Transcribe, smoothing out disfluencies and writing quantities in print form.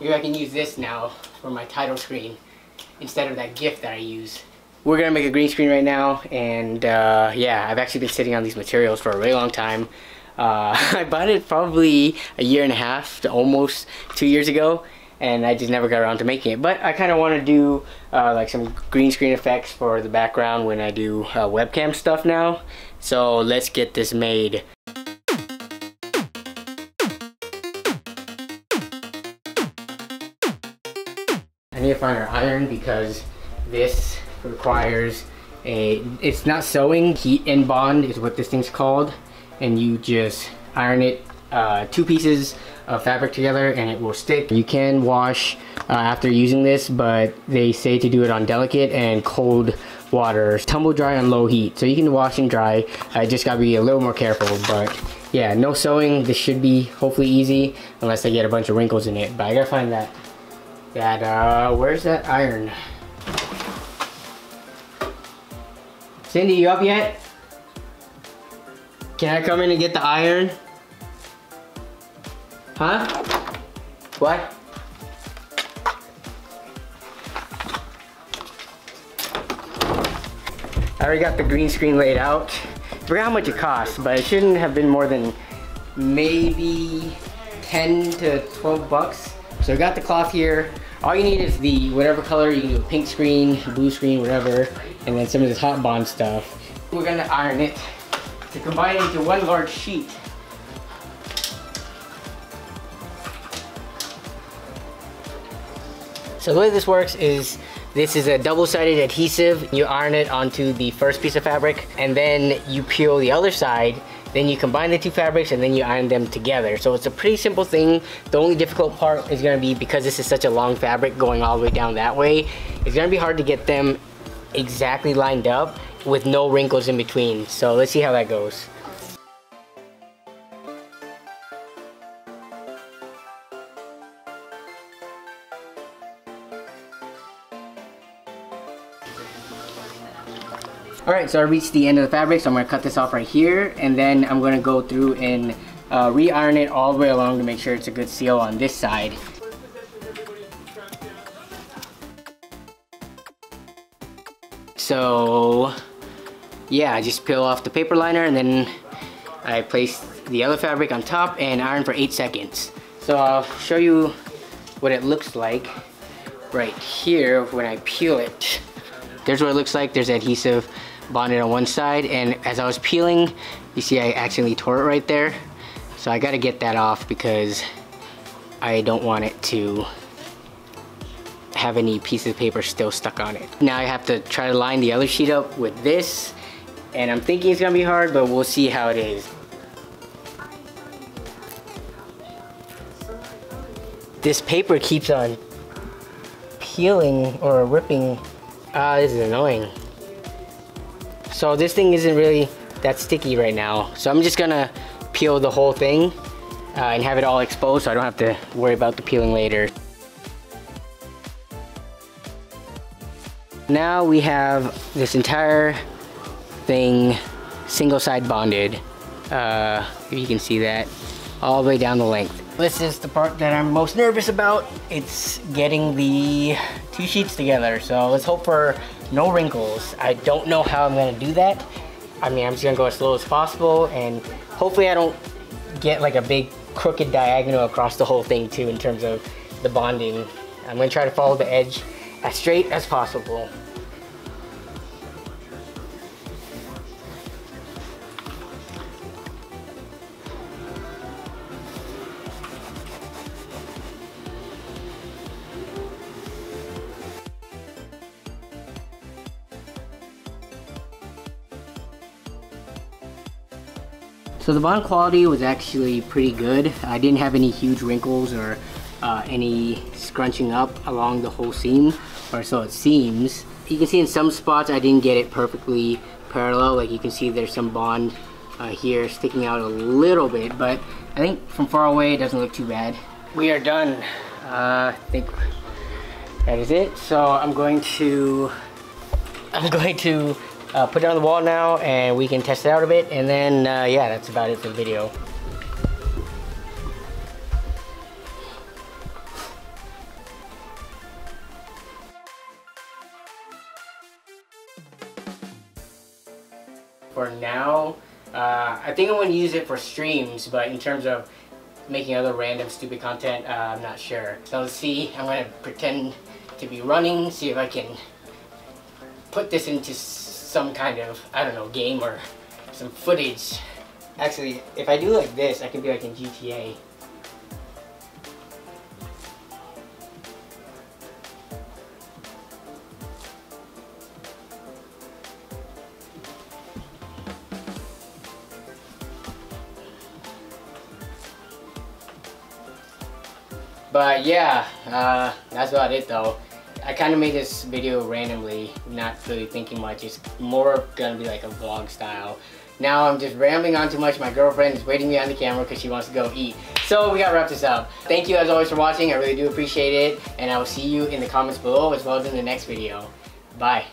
maybe I can use this now for my title screen instead of that GIF that I use. We're gonna make a green screen right now, and yeah, I've actually been sitting on these materials for a really long time. I bought it probably a year and a half to almost 2 years ago, and I just never got around to making it. But I kind of want to do like some green screen effects for the background when I do webcam stuff now. So let's get this made. I need to find our iron because this requires it's not sewing, heat and bond is what this thing's called, and you just iron it 2 pieces of fabric together and it will stick. You can wash after using this, but they say to do it on delicate and cold water, tumble dry on low heat, so you can wash and dry. I just gotta be a little more careful, but yeah, no sewing. This should be hopefully easy unless I get a bunch of wrinkles in it, but I gotta find that where's that iron? Cindy, you up yet? Can I come in and get the iron? Huh? What? I already got the green screen laid out. I forgot how much it costs, but it shouldn't have been more than maybe 10 to 12 bucks. So I got the cloth here. All you need is the whatever color. You can do a pink screen, blue screen, whatever, and then some of this hot bond stuff. We're gonna iron it to combine it into one large sheet. So the way this works is this is a double-sided adhesive. You iron it onto the first piece of fabric, and then you peel the other side. Then you combine the 2 fabrics and then you iron them together. So it's a pretty simple thing. The only difficult part is gonna be, because this is such a long fabric going all the way down that way, it's gonna be hard to get them exactly lined up with no wrinkles in between. So let's see how that goes. Alright, so I reached the end of the fabric, so I'm going to cut this off right here, and then I'm going to go through and re-iron it all the way along to make sure it's a good seal on this side. So yeah, I just peel off the paper liner and then I place the other fabric on top and iron for 8 seconds. So I'll show you what it looks like right here when I peel it. There's what it looks like. There's adhesive bonded on one side, and as I was peeling, you see I accidentally tore it right there. So I gotta get that off because I don't want it to have any pieces of paper still stuck on it. Now I have to try to line the other sheet up with this, and I'm thinking it's gonna be hard, but we'll see how it is. This paper keeps on peeling or ripping. This is annoying. So this thing isn't really that sticky right now. So I'm just gonna peel the whole thing and have it all exposed so I don't have to worry about the peeling later. Now we have this entire thing single side bonded. You can see that all the way down the length. This is the part that I'm most nervous about. It's getting the 2 sheets together. So let's hope for no wrinkles. I don't know how I'm gonna do that. I mean, I'm just gonna go as slow as possible, and hopefully I don't get like a big crooked diagonal across the whole thing too in terms of the bonding. I'm gonna try to follow the edge as straight as possible. So the bond quality was actually pretty good. I didn't have any huge wrinkles or any scrunching up along the whole seam, or so it seems. You can see in some spots I didn't get it perfectly parallel. Like you can see there's some bond here sticking out a little bit, but I think from far away it doesn't look too bad. We are done. I think that is it. So I'm going to put it on the wall now and we can test it out a bit, and then yeah, that's about it for the video. for now. I think I'm going to use it for streams, but in terms of making other random stupid content, I'm not sure. So let's see, I'm going to pretend to be running, see if I can put this into some kind of, I don't know, game or some footage. Actually, if I do like this, I could be like in GTA. But yeah, that's about it though. I kind of made this video randomly, not really thinking much. It's more gonna be like a vlog style. Now I'm just rambling on too much. My girlfriend is waiting me on the camera because she wants to go eat. So we gotta wrap this up. Thank you as always for watching. I really do appreciate it. And I will see you in the comments below as well as in the next video. Bye.